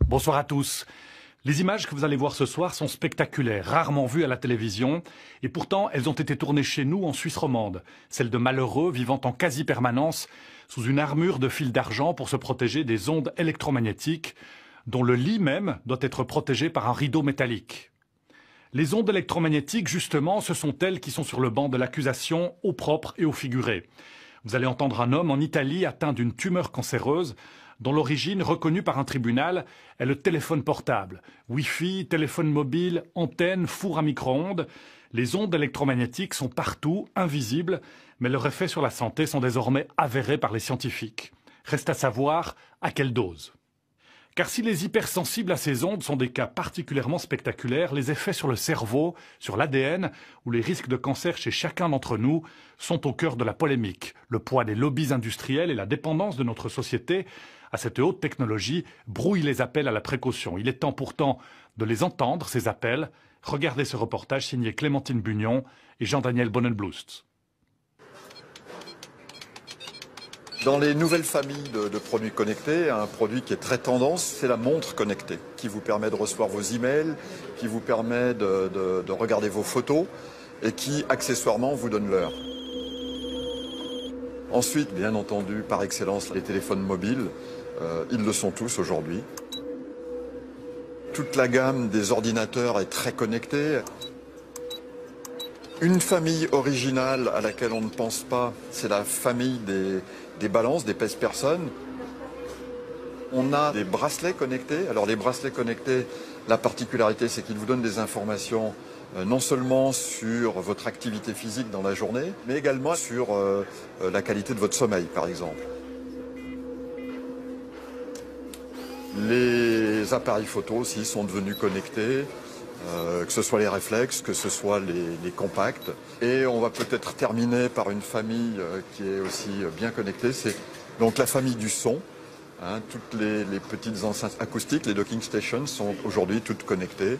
Bonsoir à tous. Les images que vous allez voir ce soir sont spectaculaires, rarement vues à la télévision, et pourtant elles ont été tournées chez nous en Suisse romande, celles de malheureux vivant en quasi-permanence sous une armure de fil d'argent pour se protéger des ondes électromagnétiques, dont le lit même doit être protégé par un rideau métallique. Les ondes électromagnétiques, justement, ce sont elles qui sont sur le banc de l'accusation, au propre et au figuré. Vous allez entendre un homme en Italie atteint d'une tumeur cancéreuse, dont l'origine, reconnue par un tribunal, est le téléphone portable. Wi-Fi, téléphone mobile, antenne, four à micro-ondes. Les ondes électromagnétiques sont partout, invisibles, mais leurs effets sur la santé sont désormais avérés par les scientifiques. Reste à savoir à quelle dose. Car si les hypersensibles à ces ondes sont des cas particulièrement spectaculaires, les effets sur le cerveau, sur l'ADN ou les risques de cancer chez chacun d'entre nous sont au cœur de la polémique. Le poids des lobbies industriels et la dépendance de notre société à cette haute technologie brouillent les appels à la précaution. Il est temps pourtant de les entendre, ces appels. Regardez ce reportage signé Clémentine Bugnon et Jean-Daniel Bonnenblust. Dans les nouvelles familles de produits connectés, un produit qui est très tendance, c'est la montre connectée, qui vous permet de recevoir vos emails, qui vous permet de regarder vos photos et qui, accessoirement, vous donne l'heure. Ensuite, bien entendu, par excellence, les téléphones mobiles, ils le sont tous aujourd'hui. Toute la gamme des ordinateurs est très connectée. Une famille originale à laquelle on ne pense pas, c'est la famille des balances, des pèse-personnes. On a des bracelets connectés. Alors les bracelets connectés, la particularité, c'est qu'ils vous donnent des informations non seulement sur votre activité physique dans la journée, mais également sur la qualité de votre sommeil, par exemple. Les appareils photo aussi sont devenus connectés. Que ce soit les réflexes, que ce soit les compacts. Et on va peut-être terminer par une famille qui est aussi bien connectée, c'est donc la famille du son. Hein, toutes les petites enceintes acoustiques, les docking stations, sont aujourd'hui toutes connectées.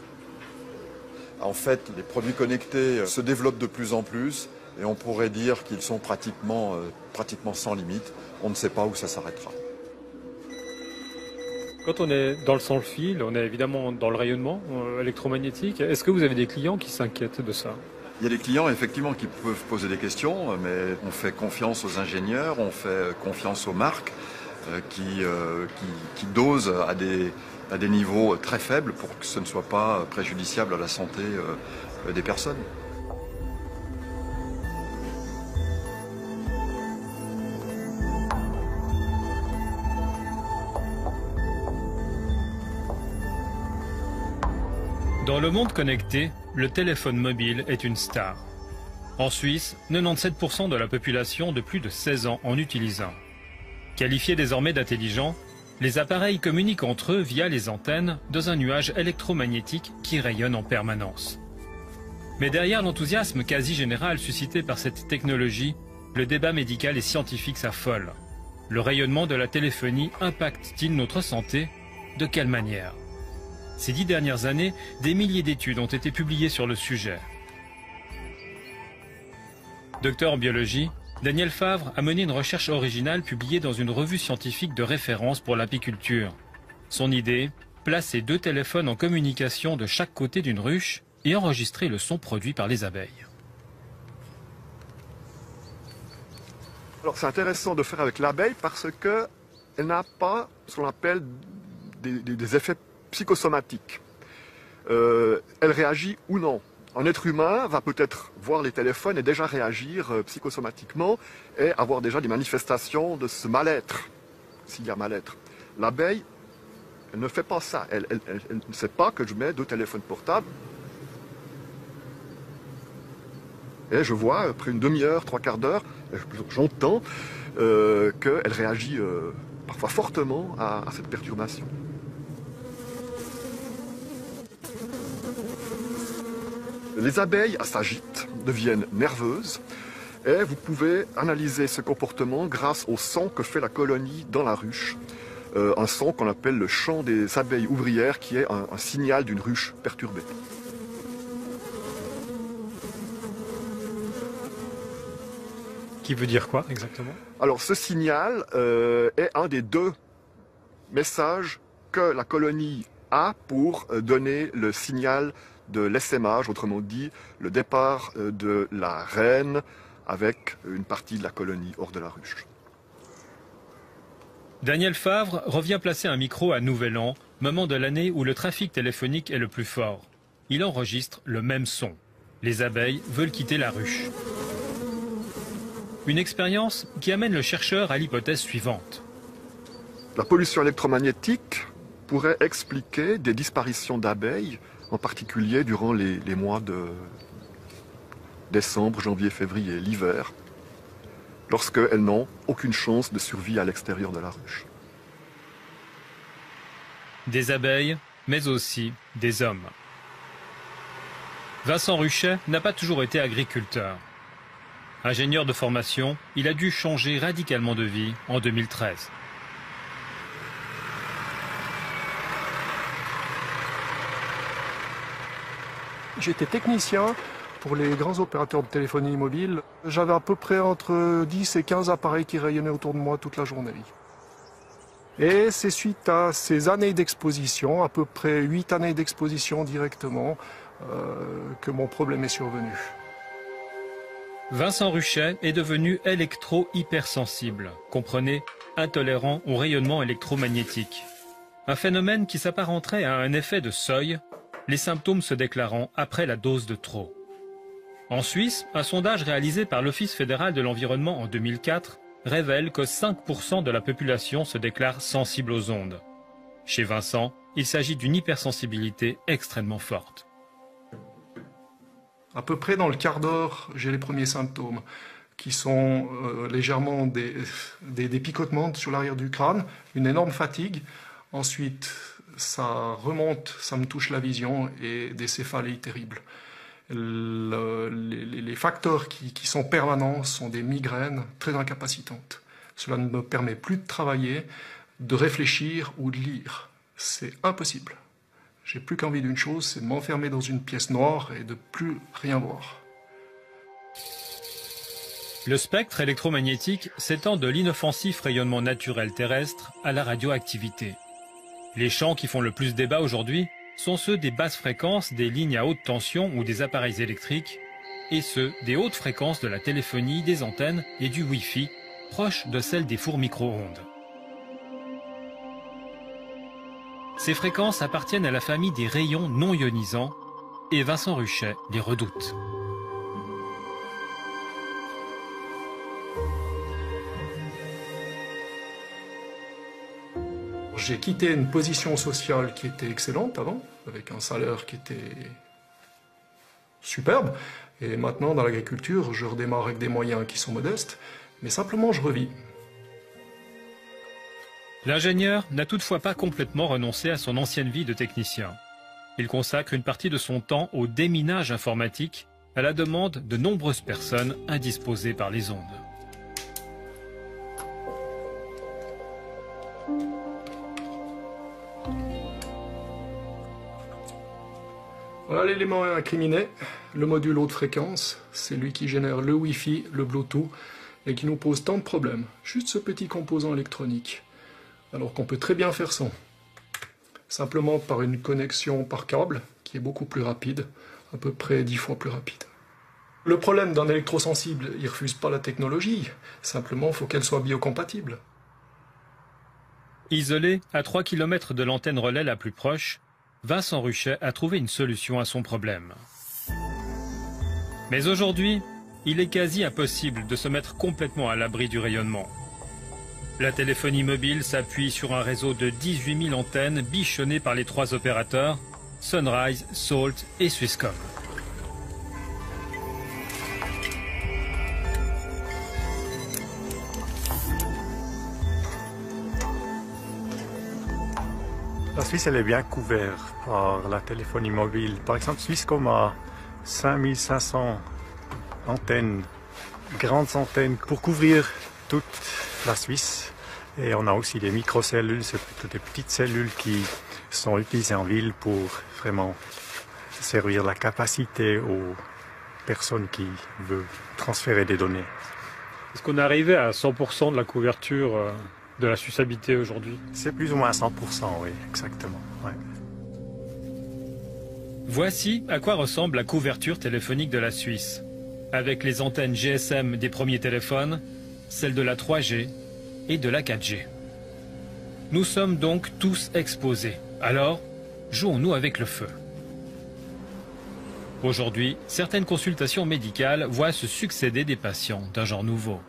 En fait, les produits connectés se développent de plus en plus et on pourrait dire qu'ils sont pratiquement sans limite. On ne sait pas où ça s'arrêtera. Quand on est dans le sans-fil, on est évidemment dans le rayonnement électromagnétique. Est-ce que vous avez des clients qui s'inquiètent de ça? Il y a des clients effectivement qui peuvent poser des questions, mais on fait confiance aux ingénieurs, on fait confiance aux marques qui dosent à des niveaux très faibles pour que ce ne soit pas préjudiciable à la santé des personnes. Dans le monde connecté, le téléphone mobile est une star. En Suisse, 97% de la population de plus de 16 ans en utilise un. Qualifiés désormais d'intelligents, les appareils communiquent entre eux via les antennes dans un nuage électromagnétique qui rayonne en permanence. Mais derrière l'enthousiasme quasi général suscité par cette technologie, le débat médical et scientifique s'affole. Le rayonnement de la téléphonie impacte-t-il notre santé? De quelle manière? Ces 10 dernières années, des milliers d'études ont été publiées sur le sujet. Docteur en biologie, Daniel Favre a mené une recherche originale publiée dans une revue scientifique de référence pour l'apiculture. Son idée, placer 2 téléphones en communication de chaque côté d'une ruche et enregistrer le son produit par les abeilles. Alors c'est intéressant de faire avec l'abeille parce qu'elle n'a pas ce qu'on appelle des effets psychosomatiques. Elle réagit ou non. Un être humain va peut-être voir les téléphones et déjà réagir psychosomatiquement et avoir déjà des manifestations de ce mal-être, s'il y a mal-être. L'abeille, elle ne fait pas ça. Elle ne sait pas que je mets 2 téléphones portables. Et je vois, après une demi-heure, 3/4 d'heure, j'entends qu'elle réagit parfois fortement à cette perturbation. Les abeilles s'agitent, deviennent nerveuses, et vous pouvez analyser ce comportement grâce au son que fait la colonie dans la ruche. Un son qu'on appelle le chant des abeilles ouvrières, qui est un signal d'une ruche perturbée. Qui veut dire quoi exactement? Alors ce signal est un des 2 messages que la colonie a pour donner le signal de l'essaimage, autrement dit le départ de la reine avec une partie de la colonie hors de la ruche. Daniel Favre revient placer un micro à Nouvel An, moment de l'année où le trafic téléphonique est le plus fort. Il enregistre le même son. Les abeilles veulent quitter la ruche. Une expérience qui amène le chercheur à l'hypothèse suivante. La pollution électromagnétique pourrait expliquer des disparitions d'abeilles, en particulier durant les mois de décembre, janvier, février, l'hiver, lorsqu'elles n'ont aucune chance de survie à l'extérieur de la ruche. Des abeilles, mais aussi des hommes. Vincent Ruchet n'a pas toujours été agriculteur. Ingénieur de formation, il a dû changer radicalement de vie en 2013. J'étais technicien pour les grands opérateurs de téléphonie mobile. J'avais à peu près entre 10 et 15 appareils qui rayonnaient autour de moi toute la journée. Et c'est suite à ces années d'exposition, à peu près 8 années d'exposition directement, que mon problème est survenu. Vincent Ruchet est devenu électro-hypersensible, comprenez, intolérant au rayonnement électromagnétique. Un phénomène qui s'apparenterait à un effet de seuil, les symptômes se déclarant après la dose de trop. En Suisse, un sondage réalisé par l'Office fédéral de l'environnement en 2004 révèle que 5% de la population se déclare sensible aux ondes. Chez Vincent, il s'agit d'une hypersensibilité extrêmement forte. À peu près dans le quart d'heure, j'ai les premiers symptômes qui sont légèrement des picotements sur l'arrière du crâne, une énorme fatigue. Ensuite, ça remonte, ça me touche la vision et des céphalées terribles. Les facteurs qui sont permanents sont des migraines très incapacitantes. Cela ne me permet plus de travailler, de réfléchir ou de lire. C'est impossible. J'ai plus qu'envie d'une chose, c'est de m'enfermer dans une pièce noire et de plus rien voir. Le spectre électromagnétique s'étend de l'inoffensif rayonnement naturel terrestre à la radioactivité. Les champs qui font le plus débat aujourd'hui sont ceux des basses fréquences des lignes à haute tension ou des appareils électriques, et ceux des hautes fréquences de la téléphonie, des antennes et du Wi-Fi, proches de celles des fours micro-ondes. Ces fréquences appartiennent à la famille des rayons non ionisants, et Vincent Ruchet les redoute. J'ai quitté une position sociale qui était excellente avant, avec un salaire qui était superbe. Et maintenant, dans l'agriculture, je redémarre avec des moyens qui sont modestes, mais simplement je revis. L'ingénieur n'a toutefois pas complètement renoncé à son ancienne vie de technicien. Il consacre une partie de son temps au déminage informatique, à la demande de nombreuses personnes indisposées par les ondes. Voilà l'élément incriminé, le module haute fréquence, c'est lui qui génère le Wi-Fi, le Bluetooth, et qui nous pose tant de problèmes. Juste ce petit composant électronique, alors qu'on peut très bien faire sans. Simplement par une connexion par câble, qui est beaucoup plus rapide, à peu près 10 fois plus rapide. Le problème d'un électrosensible, il ne refuse pas la technologie, simplement il faut qu'elle soit biocompatible. Isolé à 3 km de l'antenne relais la plus proche, Vincent Ruchet a trouvé une solution à son problème. Mais aujourd'hui, il est quasi impossible de se mettre complètement à l'abri du rayonnement. La téléphonie mobile s'appuie sur un réseau de 18 000 antennes bichonnées par les 3 opérateurs, Sunrise, Salt et Swisscom. La Suisse, elle est bien couverte par la téléphonie mobile. Par exemple, Swisscom a 5500 antennes, grandes antennes pour couvrir toute la Suisse. Et on a aussi des microcellules, c'est plutôt des petites cellules qui sont utilisées en ville pour vraiment servir la capacité aux personnes qui veulent transférer des données. Est-ce qu'on est arrivé à 100% de la couverture de la Suisse habitée aujourd'hui? C'est plus ou moins 100%, oui, exactement. Ouais. Voici à quoi ressemble la couverture téléphonique de la Suisse, avec les antennes GSM des premiers téléphones, celles de la 3G et de la 4G. Nous sommes donc tous exposés. Alors, jouons-nous avec le feu. Aujourd'hui, certaines consultations médicales voient se succéder des patients d'un genre nouveau.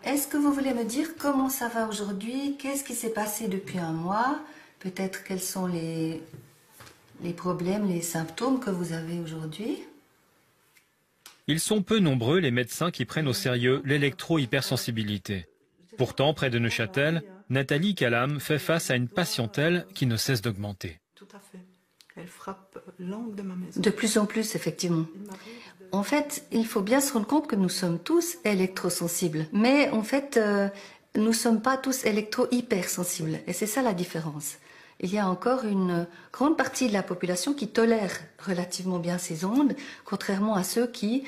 Est-ce que vous voulez me dire comment ça va aujourd'hui? Qu'est-ce qui s'est passé depuis un mois? Peut-être quels sont les problèmes, les symptômes que vous avez aujourd'hui? Ils sont peu nombreux les médecins qui prennent au sérieux l'électro-hypersensibilité. Pourtant, près de Neuchâtel, Nathalie Calam fait face à une patientèle qui ne cesse d'augmenter. Tout à fait. Elle frappe l'angle de ma maison. De plus en plus, effectivement. En fait, il faut bien se rendre compte que nous sommes tous électrosensibles. Mais en fait, nous ne sommes pas tous électro-hypersensibles. Et c'est ça la différence. Il y a encore une grande partie de la population qui tolère relativement bien ces ondes, contrairement à ceux qui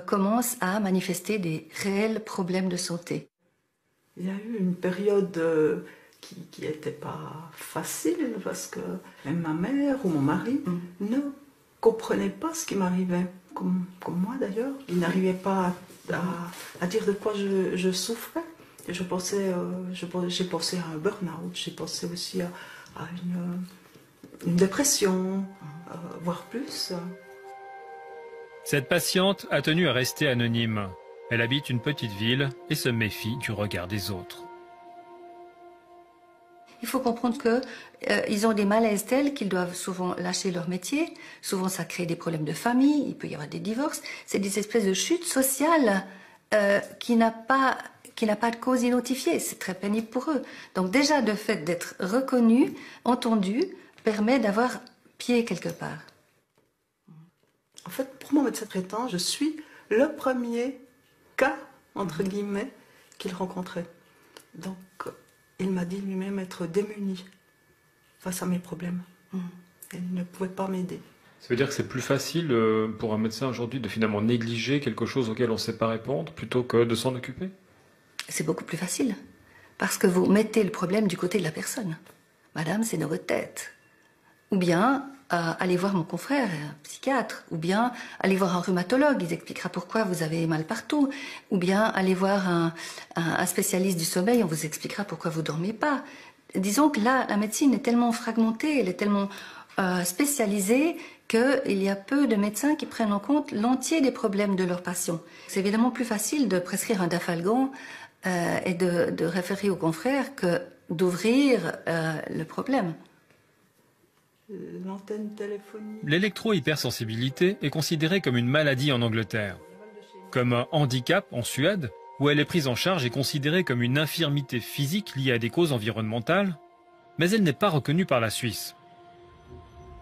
commencent à manifester des réels problèmes de santé. Il y a eu une période qui n'était pas facile parce que même ma mère ou mon mari ne comprenaient pas ce qui m'arrivait, comme moi d'ailleurs. Ils n'arrivaient pas à dire de quoi je souffrais. Et j'ai pensé à un burn-out, j'ai pensé aussi à une dépression, voire plus. Cette patiente a tenu à rester anonyme. Elle habite une petite ville et se méfie du regard des autres. Il faut comprendre qu'ils ont des malaises tels qu'ils doivent souvent lâcher leur métier. Souvent, ça crée des problèmes de famille, il peut y avoir des divorces. C'est des espèces de chutes sociales qui n'a pas de cause identifiée. C'est très pénible pour eux. Donc déjà, le fait d'être reconnu, entendu, permet d'avoir pied quelque part. En fait, pour mon médecin traitant, je suis le premier cas, entre guillemets, qu'il rencontrait. Donc, il m'a dit lui-même être démuni face à mes problèmes. Il ne pouvait pas m'aider. Ça veut dire que c'est plus facile pour un médecin aujourd'hui de finalement négliger quelque chose auquel on ne sait pas répondre plutôt que de s'en occuper? C'est beaucoup plus facile, parce que vous mettez le problème du côté de la personne. Madame, c'est dans votre tête. Ou bien, allez voir mon confrère, un psychiatre. Ou bien, allez voir un rhumatologue, il expliquera pourquoi vous avez mal partout. Ou bien, allez voir un spécialiste du sommeil, on vous expliquera pourquoi vous ne dormez pas. Disons que là, la médecine est tellement fragmentée, elle est tellement spécialisée qu'il y a peu de médecins qui prennent en compte l'entier des problèmes de leurs patients. C'est évidemment plus facile de prescrire un Dafalgan et de référer au confrère que d'ouvrir le problème. L'antenne téléphonique. L'électro-hypersensibilité est considérée comme une maladie en Angleterre, comme un handicap en Suède, où elle est prise en charge et considérée comme une infirmité physique liée à des causes environnementales, mais elle n'est pas reconnue par la Suisse.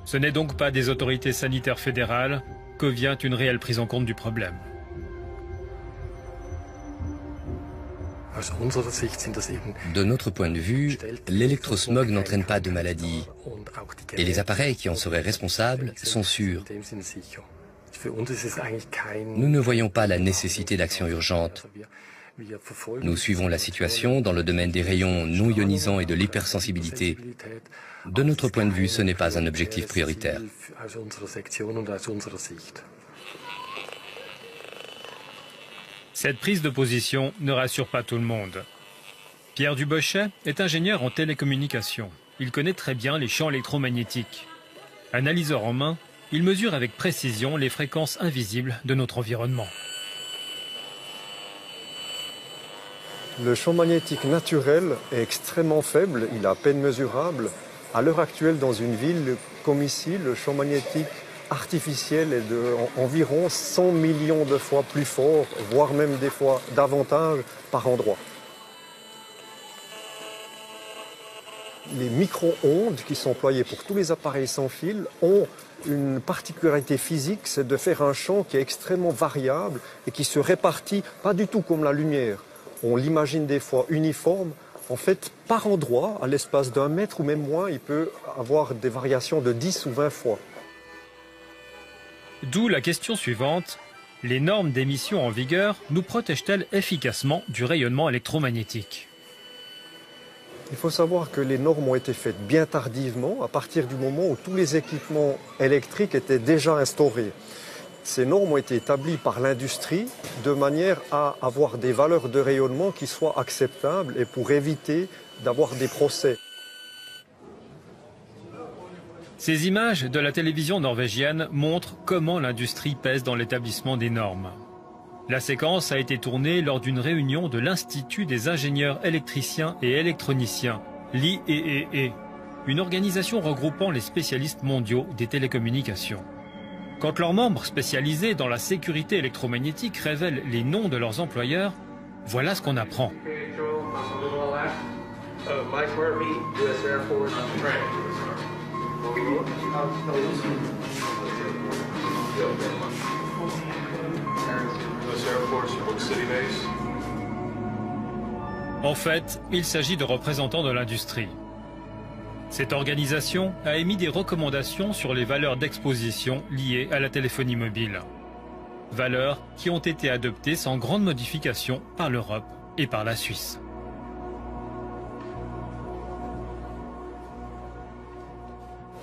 Ce n'est donc pas des autorités sanitaires fédérales que vient une réelle prise en compte du problème. De notre point de vue, l'électrosmog n'entraîne pas de maladie et les appareils qui en seraient responsables sont sûrs. Nous ne voyons pas la nécessité d'action urgente. Nous suivons la situation dans le domaine des rayons non ionisants et de l'hypersensibilité. De notre point de vue, ce n'est pas un objectif prioritaire. Cette prise de position ne rassure pas tout le monde. Pierre Dubochet est ingénieur en télécommunications. Il connaît très bien les champs électromagnétiques. Analyseur en main, il mesure avec précision les fréquences invisibles de notre environnement. Le champ magnétique naturel est extrêmement faible, il est à peine mesurable. À l'heure actuelle, dans une ville comme ici, le champ magnétique artificiel est d'environ 100 millions de fois plus fort, voire même des fois davantage par endroit. Les micro-ondes qui sont employées pour tous les appareils sans fil ont une particularité physique, c'est de faire un champ qui est extrêmement variable et qui se répartit pas du tout comme la lumière. On l'imagine des fois uniforme. En fait, par endroit, à l'espace d'1 mètre ou même moins, il peut avoir des variations de 10 ou 20 fois. D'où la question suivante, les normes d'émission en vigueur nous protègent-elles efficacement du rayonnement électromagnétique? Il faut savoir que les normes ont été faites bien tardivement, à partir du moment où tous les équipements électriques étaient déjà instaurés. Ces normes ont été établies par l'industrie de manière à avoir des valeurs de rayonnement qui soient acceptables et pour éviter d'avoir des procès. Ces images de la télévision norvégienne montrent comment l'industrie pèse dans l'établissement des normes. La séquence a été tournée lors d'une réunion de l'Institut des ingénieurs électriciens et électroniciens, l'IEEE, une organisation regroupant les spécialistes mondiaux des télécommunications. Quand leurs membres spécialisés dans la sécurité électromagnétique révèlent les noms de leurs employeurs, voilà ce qu'on apprend. En fait, il s'agit de représentants de l'industrie. Cette organisation a émis des recommandations sur les valeurs d'exposition liées à la téléphonie mobile. Valeurs qui ont été adoptées sans grande modification par l'Europe et par la Suisse.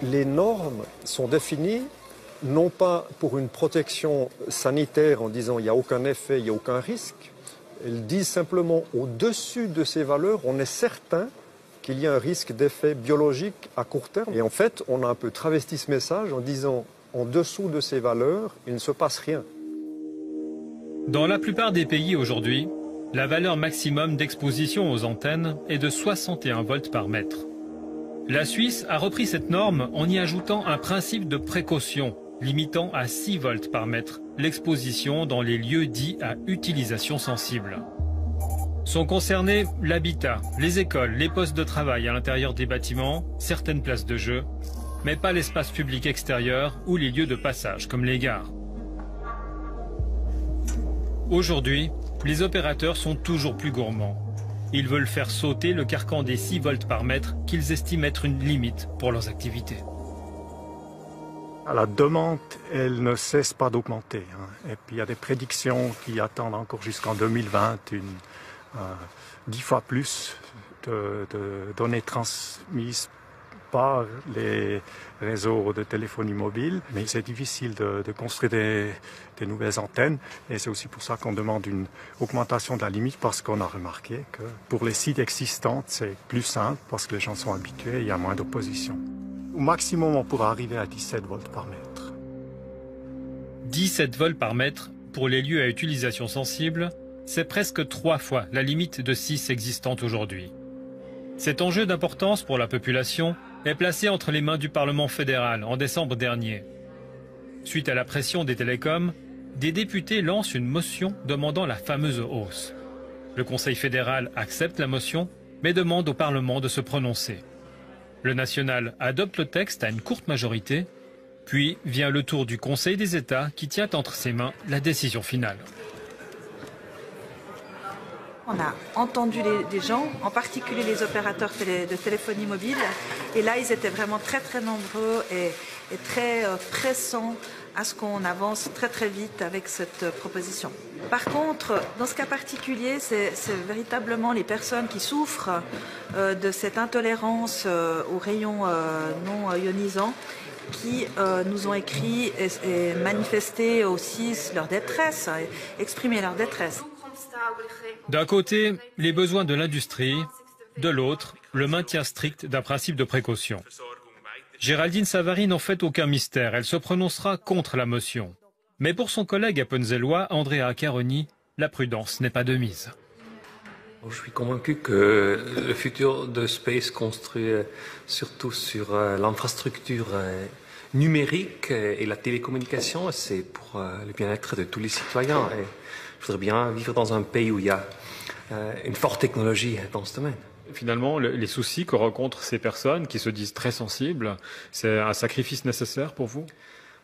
Les normes sont définies non pas pour une protection sanitaire en disant il n'y a aucun effet, il n'y a aucun risque. Elles disent simplement au-dessus de ces valeurs, on est certain qu'il y a un risque d'effet biologique à court terme. Et en fait, on a un peu travesti ce message en disant en dessous de ces valeurs, il ne se passe rien. Dans la plupart des pays aujourd'hui, la valeur maximum d'exposition aux antennes est de 61 volts par mètre. La Suisse a repris cette norme en y ajoutant un principe de précaution, limitant à 6 volts par mètre l'exposition dans les lieux dits à utilisation sensible. Sont concernés l'habitat, les écoles, les postes de travail à l'intérieur des bâtiments, certaines places de jeu, mais pas l'espace public extérieur ou les lieux de passage comme les gares. Aujourd'hui, les opérateurs sont toujours plus gourmands. Ils veulent faire sauter le carcan des 6 volts par mètre qu'ils estiment être une limite pour leurs activités. La demande, elle ne cesse pas d'augmenter. Et puis il y a des prédictions qui attendent encore jusqu'en 2020 10 fois plus de données transmises par les réseaux de téléphonie mobile. Mais c'est difficile de construire des nouvelles antennes. Et c'est aussi pour ça qu'on demande une augmentation de la limite, parce qu'on a remarqué que pour les sites existants, c'est plus simple parce que les gens sont habitués et il y a moins d'opposition. Au maximum, on pourra arriver à 17 volts par mètre. 17 volts par mètre pour les lieux à utilisation sensible, c'est presque 3 fois la limite de 6 existante aujourd'hui. Cet enjeu d'importance pour la population est placé entre les mains du Parlement fédéral en décembre dernier. Suite à la pression des télécoms, des députés lancent une motion demandant la fameuse hausse. Le Conseil fédéral accepte la motion, mais demande au Parlement de se prononcer. Le national adopte le texte à une courte majorité, puis vient le tour du Conseil des États qui tient entre ses mains la décision finale. On a entendu des gens, en particulier les opérateurs de téléphonie mobile, et là ils étaient vraiment très nombreux et très pressants à ce qu'on avance très vite avec cette proposition. Par contre, dans ce cas particulier, c'est véritablement les personnes qui souffrent de cette intolérance aux rayons non ionisants qui nous ont écrit et manifesté aussi leur détresse, exprimé leur détresse. D'un côté, les besoins de l'industrie, de l'autre, le maintien strict d'un principe de précaution. Géraldine Savary n'en fait aucun mystère, elle se prononcera contre la motion. Mais pour son collègue appenzellois, Andrea Caroni, la prudence n'est pas de mise. Je suis convaincu que le futur de Space construit surtout sur l'infrastructure numérique et la télécommunication, c'est pour le bien-être de tous les citoyens. Et je voudrais bien vivre dans un pays où il y a une forte technologie dans ce domaine. Finalement, les soucis que rencontrent ces personnes qui se disent très sensibles, c'est un sacrifice nécessaire pour vous?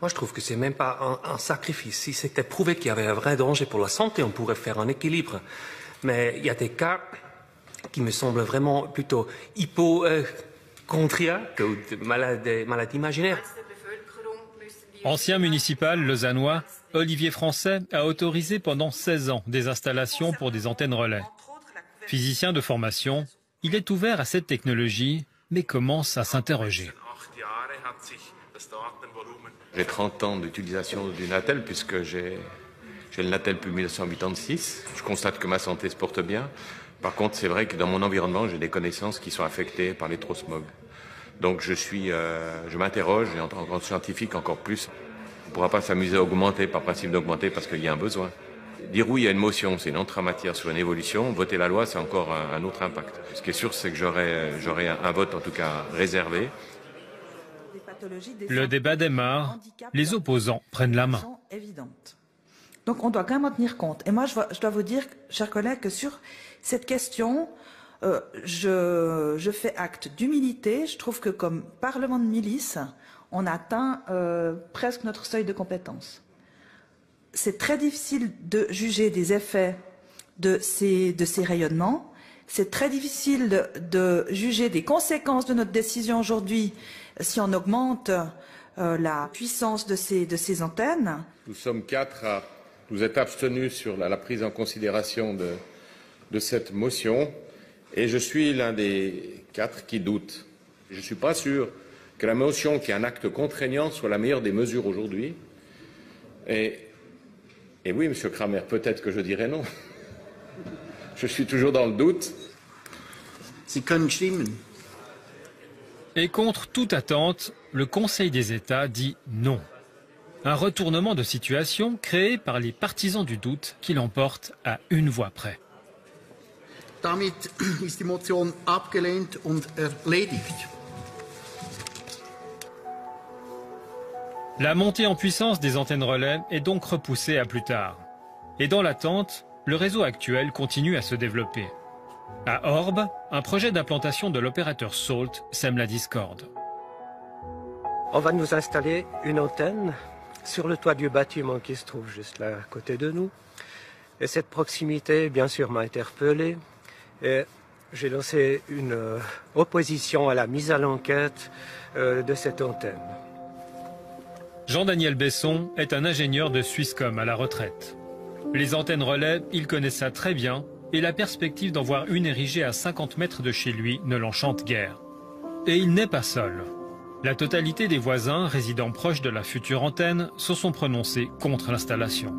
Moi, je trouve que c'est même pas un sacrifice. Si c'était prouvé qu'il y avait un vrai danger pour la santé, on pourrait faire un équilibre. Mais il y a des cas qui me semblent vraiment plutôt hypochondriaques ou de maladies imaginaires. Ancien municipal lausannois, Olivier Français a autorisé pendant 16 ans des installations pour des antennes relais. Physicien de formation, Il est ouvert à cette technologie, mais commence à s'interroger. J'ai 30 ans d'utilisation du Natel puisque j'ai le Natel depuis 1986. Je constate que ma santé se porte bien. Par contre, c'est vrai que dans mon environnement, j'ai des connaissances qui sont affectées par les trop smog. Donc je m'interroge, et en tant que scientifique encore plus, on ne pourra pas s'amuser à augmenter par principe d'augmenter parce qu'il y a un besoin. Dire oui à une motion, c'est une entrée en matière sur une évolution. Voter la loi, c'est encore un autre impact. Ce qui est sûr, c'est que j'aurai un vote, en tout cas réservé. Le débat démarre, les opposants prennent la main. Donc on doit quand même en tenir compte. Et moi, je dois vous dire, chers collègues, que sur cette question, je fais acte d'humilité. Je trouve que comme Parlement de milice, on atteint presque notre seuil de compétence. C'est très difficile de juger des effets de ces rayonnements. C'est très difficile de juger des conséquences de notre décision aujourd'hui si on augmente la puissance de ces antennes. Nous sommes 4 à nous être abstenus sur la prise en considération de cette motion et je suis l'un des 4 qui doute. Je ne suis pas sûr que la motion qui est un acte contraignant soit la meilleure des mesures aujourd'hui. Et oui, Monsieur Kramer, peut-être que je dirais non. Je suis toujours dans le doute. Et contre toute attente, le Conseil des États dit non. Un retournement de situation créé par les partisans du doute qui l'emportent à une voix près. Damit ist die Motion abgelehnt und erledigt. La montée en puissance des antennes relais est donc repoussée à plus tard. Et dans l'attente, le réseau actuel continue à se développer. À Orbe, un projet d'implantation de l'opérateur Salt sème la discorde. On va nous installer une antenne sur le toit du bâtiment qui se trouve juste là à côté de nous. Et cette proximité, bien sûr, m'a interpellé. Et j'ai lancé une opposition à la mise à l'enquête de cette antenne. Jean-Daniel Besson est un ingénieur de Swisscom à la retraite. Les antennes relais, il connaît ça très bien et la perspective d'en voir une érigée à 50 mètres de chez lui ne l'enchante guère. Et il n'est pas seul. La totalité des voisins résidant proches de la future antenne se sont prononcés contre l'installation.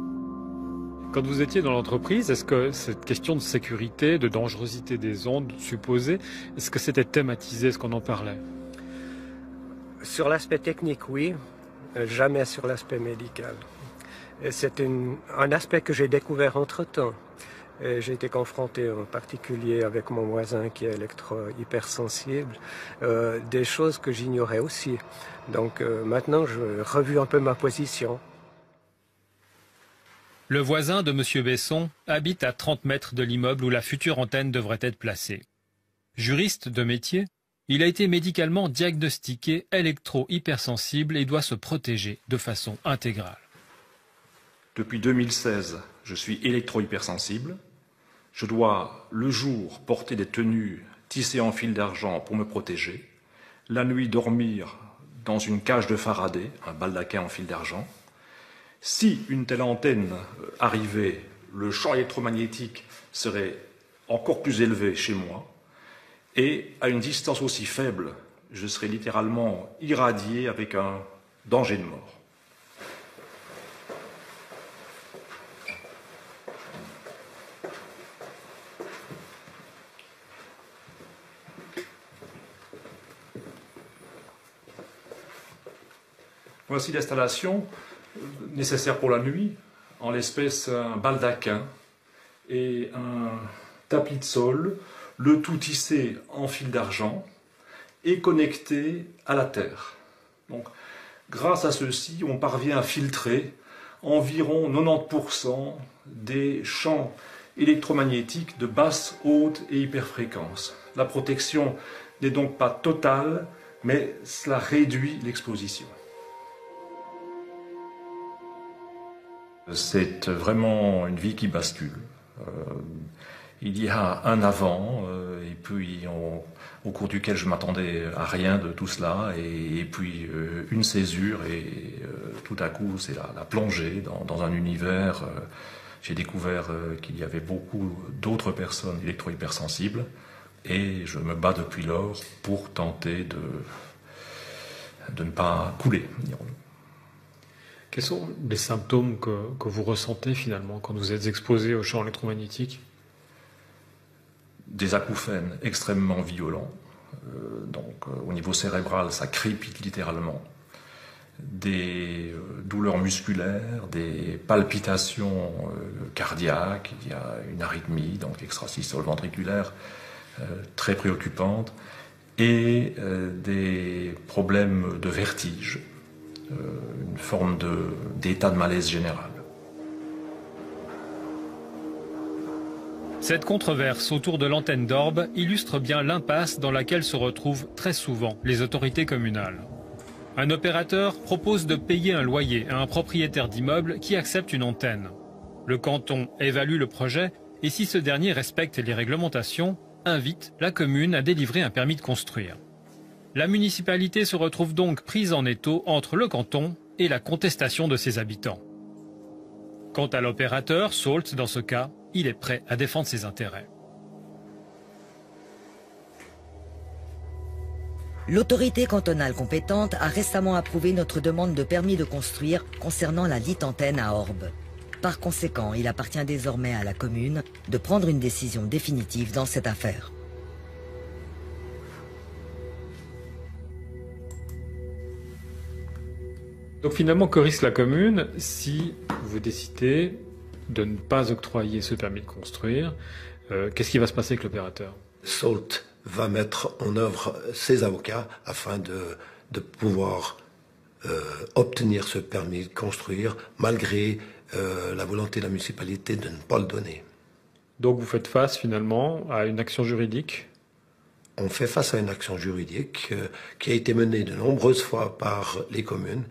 Quand vous étiez dans l'entreprise, est-ce que cette question de sécurité, de dangerosité des ondes supposées, est-ce que c'était thématisé, est-ce qu'on en parlait? Sur l'aspect technique, oui. Jamais sur l'aspect médical. C'est un aspect que j'ai découvert entre-temps. J'ai été confronté en particulier avec mon voisin qui est électro-hypersensible, des choses que j'ignorais aussi. Donc maintenant, je revu un peu ma position. Le voisin de M. Besson habite à 30 mètres de l'immeuble où la future antenne devrait être placée. Juriste de métier, il a été médicalement diagnostiqué électro-hypersensible et doit se protéger de façon intégrale. Depuis 2016, je suis électro-hypersensible. Je dois, le jour, porter des tenues tissées en fil d'argent pour me protéger. La nuit, dormir dans une cage de Faraday, un baldaquin en fil d'argent. Si une telle antenne arrivait, le champ électromagnétique serait encore plus élevé chez moi. Et à une distance aussi faible, je serais littéralement irradié avec un danger de mort. Voici l'installation nécessaire pour la nuit, en l'espèce un baldaquin et un tapis de sol, le tout tissé en fil d'argent et connecté à la terre. Donc, grâce à ceci, on parvient à filtrer environ 90% des champs électromagnétiques de basse, haute et hyperfréquence. La protection n'est donc pas totale, mais cela réduit l'exposition. C'est vraiment une vie qui bascule. Il y a un avant, et puis au cours duquel je m'attendais à rien de tout cela, et puis une césure, et tout à coup c'est la plongée dans un univers. J'ai découvert qu'il y avait beaucoup d'autres personnes électro-hypersensibles, et je me bats depuis lors pour tenter de ne pas couler, dirons-nous. Quels sont les symptômes que vous ressentez finalement quand vous êtes exposé aux champs électromagnétiques? Des acouphènes extrêmement violents, au niveau cérébral ça crépite littéralement, des douleurs musculaires, des palpitations cardiaques, il y a une arythmie, donc extrasystole ventriculaire très préoccupante, et des problèmes de vertige, une forme d'état de malaise général. Cette controverse autour de l'antenne d'Orbe illustre bien l'impasse dans laquelle se retrouvent très souvent les autorités communales. Un opérateur propose de payer un loyer à un propriétaire d'immeuble qui accepte une antenne. Le canton évalue le projet et si ce dernier respecte les réglementations, invite la commune à délivrer un permis de construire. La municipalité se retrouve donc prise en étau entre le canton et la contestation de ses habitants. Quant à l'opérateur, Salt, dans ce cas, il est prêt à défendre ses intérêts. L'autorité cantonale compétente a récemment approuvé notre demande de permis de construire concernant la dite antenne à Orbe. Par conséquent, il appartient désormais à la commune de prendre une décision définitive dans cette affaire. Donc finalement, que risque la commune si vous décidez de ne pas octroyer ce permis de construire? Qu'est-ce qui va se passer avec l'opérateur? Salt va mettre en œuvre ses avocats afin de pouvoir obtenir ce permis de construire malgré la volonté de la municipalité de ne pas le donner. Donc vous faites face finalement à une action juridique? On fait face à une action juridique qui a été menée de nombreuses fois par les communes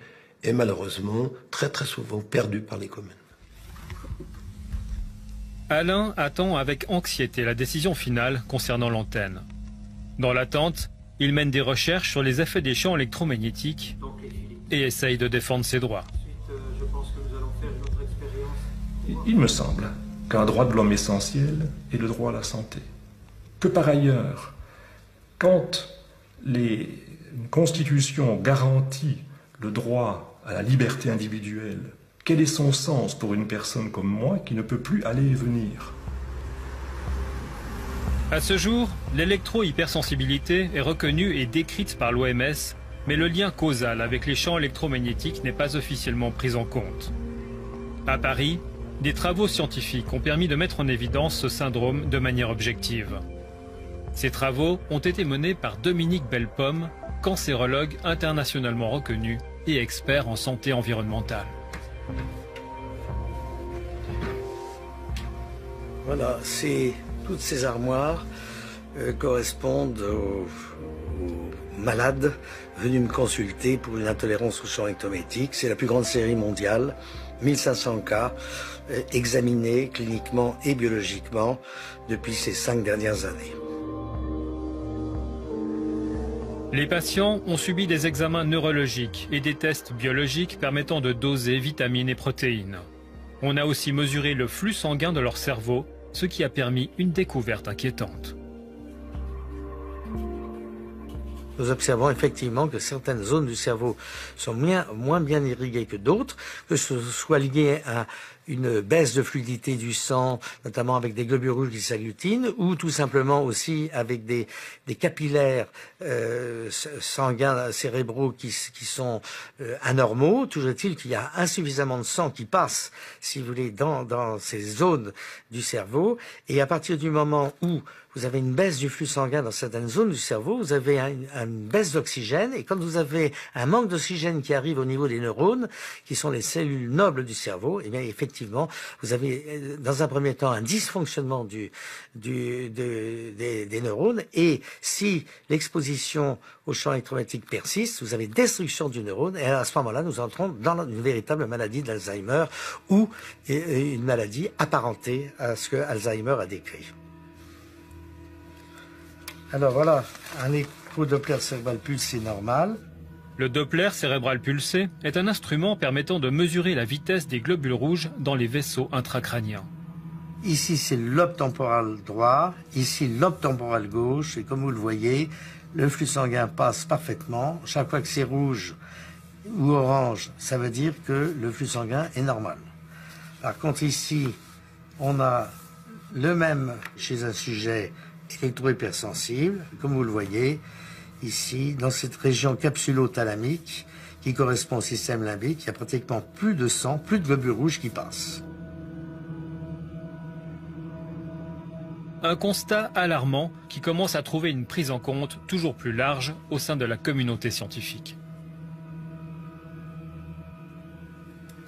et malheureusement très souvent perdue par les communes. Alain attend avec anxiété la décision finale concernant l'antenne. Dans l'attente, il mène des recherches sur les effets des champs électromagnétiques et essaye de défendre ses droits. Il me semble qu'un droit de l'homme essentiel est le droit à la santé. Que par ailleurs, quand une constitution garantit le droit à la liberté individuelle, quel est son sens pour une personne comme moi qui ne peut plus aller et venir? À ce jour, l'électro-hypersensibilité est reconnue et décrite par l'OMS, mais le lien causal avec les champs électromagnétiques n'est pas officiellement pris en compte. À Paris, des travaux scientifiques ont permis de mettre en évidence ce syndrome de manière objective. Ces travaux ont été menés par Dominique Bellepomme, cancérologue internationalement reconnu et expert en santé environnementale. Voilà, toutes ces armoires correspondent aux malades venus me consulter pour une intolérance au champ électromagnétique. C'est la plus grande série mondiale, 1500 cas examinés cliniquement et biologiquement depuis ces 5 dernières années. Les patients ont subi des examens neurologiques et des tests biologiques permettant de doser vitamines et protéines. On a aussi mesuré le flux sanguin de leur cerveau, ce qui a permis une découverte inquiétante. Nous observons effectivement que certaines zones du cerveau sont moins bien irriguées que d'autres, que ce soit lié à une baisse de fluidité du sang, notamment avec des globules rouges qui s'agglutinent, ou tout simplement aussi avec des capillaires sanguins cérébraux qui sont anormaux. Toujours est-il qu'il y a insuffisamment de sang qui passe, si vous voulez, dans ces zones du cerveau. Et à partir du moment où vous avez une baisse du flux sanguin dans certaines zones du cerveau, vous avez une baisse d'oxygène, et quand vous avez un manque d'oxygène qui arrive au niveau des neurones, qui sont les cellules nobles du cerveau, eh bien effectivement, vous avez dans un premier temps un dysfonctionnement des neurones, et si l'exposition au champ électromagnétique persiste, vous avez destruction du neurone, et à ce moment-là, nous entrons dans une véritable maladie d'Alzheimer, ou une maladie apparentée à ce que Alzheimer a décrit. Alors voilà, un écho-doppler cérébral pulsé normal. Le Doppler cérébral pulsé est un instrument permettant de mesurer la vitesse des globules rouges dans les vaisseaux intracrâniens. Ici, c'est le lobe temporal droit, ici, le lobe temporal gauche. Et comme vous le voyez, le flux sanguin passe parfaitement. Chaque fois que c'est rouge ou orange, ça veut dire que le flux sanguin est normal. Par contre, ici, on a le même chez un sujet électro-hypersensible. Comme vous le voyez, ici, dans cette région capsulo-thalamique, qui correspond au système limbique, il y a pratiquement plus de sang, plus de globules rouges qui passent. Un constat alarmant qui commence à trouver une prise en compte toujours plus large au sein de la communauté scientifique.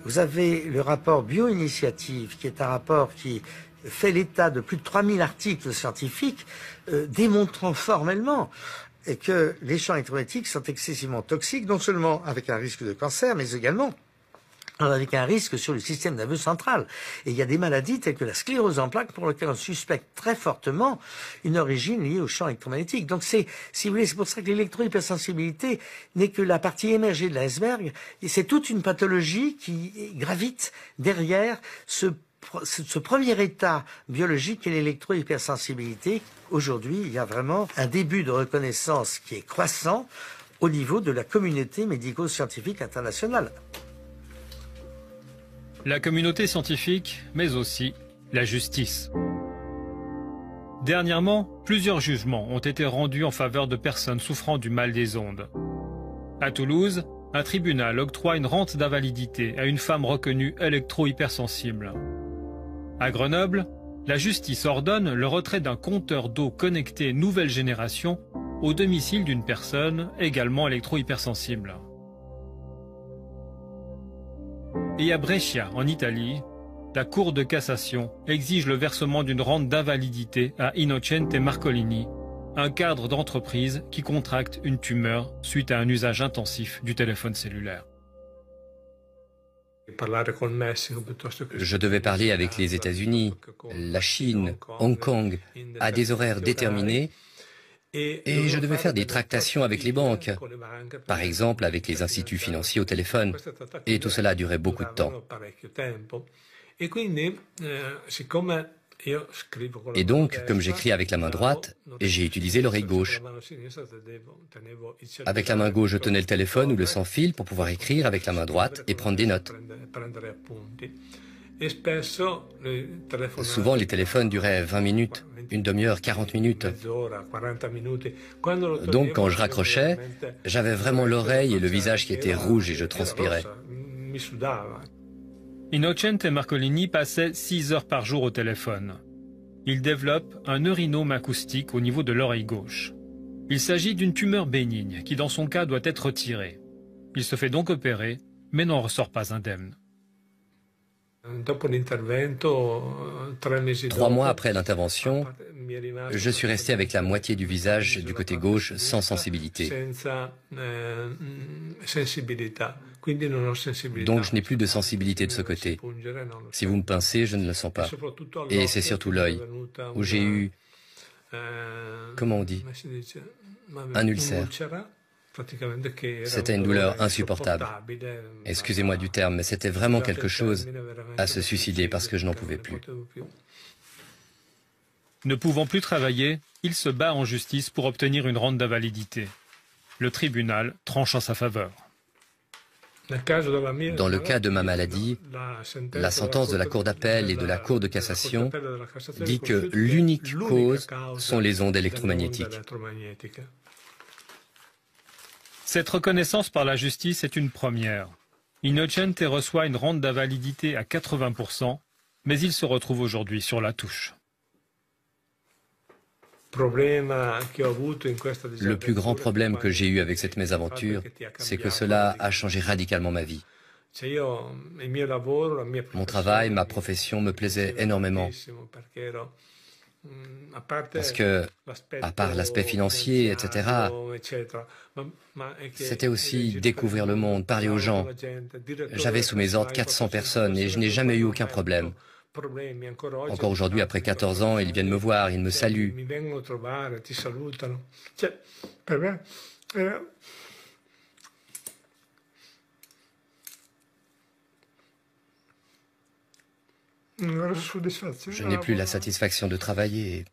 Vous avez le rapport Bioinitiative, qui est un rapport qui fait l'état de plus de 3000 articles scientifiques, démontrant formellement que les champs électromagnétiques sont excessivement toxiques, non seulement avec un risque de cancer, mais également avec un risque sur le système nerveux central. Et il y a des maladies telles que la sclérose en plaques pour lesquelles on suspecte très fortement une origine liée au champ électromagnétique. Donc si vous voulez, c'est pour ça que l'électro-hypersensibilité n'est que la partie émergée de l'iceberg. Et c'est toute une pathologie qui gravite derrière ce premier état biologique qu'est l'électro-hypersensibilité. Aujourd'hui, il y a vraiment un début de reconnaissance qui est croissant au niveau de la communauté médico-scientifique internationale. La communauté scientifique, mais aussi la justice. Dernièrement, plusieurs jugements ont été rendus en faveur de personnes souffrant du mal des ondes. À Toulouse, un tribunal octroie une rente d'invalidité à une femme reconnue électro-hypersensible. À Grenoble, la justice ordonne le retrait d'un compteur d'eau connecté nouvelle génération au domicile d'une personne également électro-hypersensible. Et à Brescia, en Italie, la Cour de cassation exige le versement d'une rente d'invalidité à Innocente Marcolini, un cadre d'entreprise qui contracte une tumeur suite à un usage intensif du téléphone cellulaire. Je devais parler avec les États-Unis, la Chine, Hong Kong, à des horaires déterminés, et je devais faire des tractations avec les banques, par exemple avec les instituts financiers au téléphone, et tout cela durait beaucoup de temps. Et donc, comme j'écris avec la main droite, j'ai utilisé l'oreille gauche. Avec la main gauche, je tenais le téléphone ou le sans-fil pour pouvoir écrire avec la main droite et prendre des notes. Souvent, les téléphones duraient 20 minutes, une demi-heure, 40 minutes. Donc, quand je raccrochais, j'avais vraiment l'oreille et le visage qui étaient rouges et je transpirais. Innocente Marcolini passait 6 heures par jour au téléphone. Il développe un neurinome acoustique au niveau de l'oreille gauche. Il s'agit d'une tumeur bénigne qui, dans son cas, doit être retirée. Il se fait donc opérer, mais n'en ressort pas indemne. 3 mois après l'intervention, je suis resté avec la moitié du visage du côté gauche sans sensibilité. Donc je n'ai plus de sensibilité de ce côté. Si vous me pincez, je ne le sens pas. Et c'est surtout l'œil, où j'ai eu, comment on dit, un ulcère. C'était une douleur insupportable. Excusez-moi du terme, mais c'était vraiment quelque chose à se suicider parce que je n'en pouvais plus. Ne pouvant plus travailler, il se bat en justice pour obtenir une rente d'invalidité. Le tribunal tranche en sa faveur. Dans le cas de ma maladie, la sentence de la Cour d'appel et de la Cour de cassation dit que l'unique cause sont les ondes électromagnétiques. Cette reconnaissance par la justice est une première. Innocente reçoit une rente d'invalidité à 80%, mais il se retrouve aujourd'hui sur la touche. Le plus grand problème que j'ai eu avec cette mésaventure, c'est que cela a changé radicalement ma vie. Mon travail, ma profession me plaisaient énormément. Parce que, à part l'aspect financier, etc., c'était aussi découvrir le monde, parler aux gens. J'avais sous mes ordres 400 personnes et je n'ai jamais eu aucun problème. Encore aujourd'hui, après 14 ans, ils viennent me voir, ils me saluent. Je n'ai plus la satisfaction de travailler.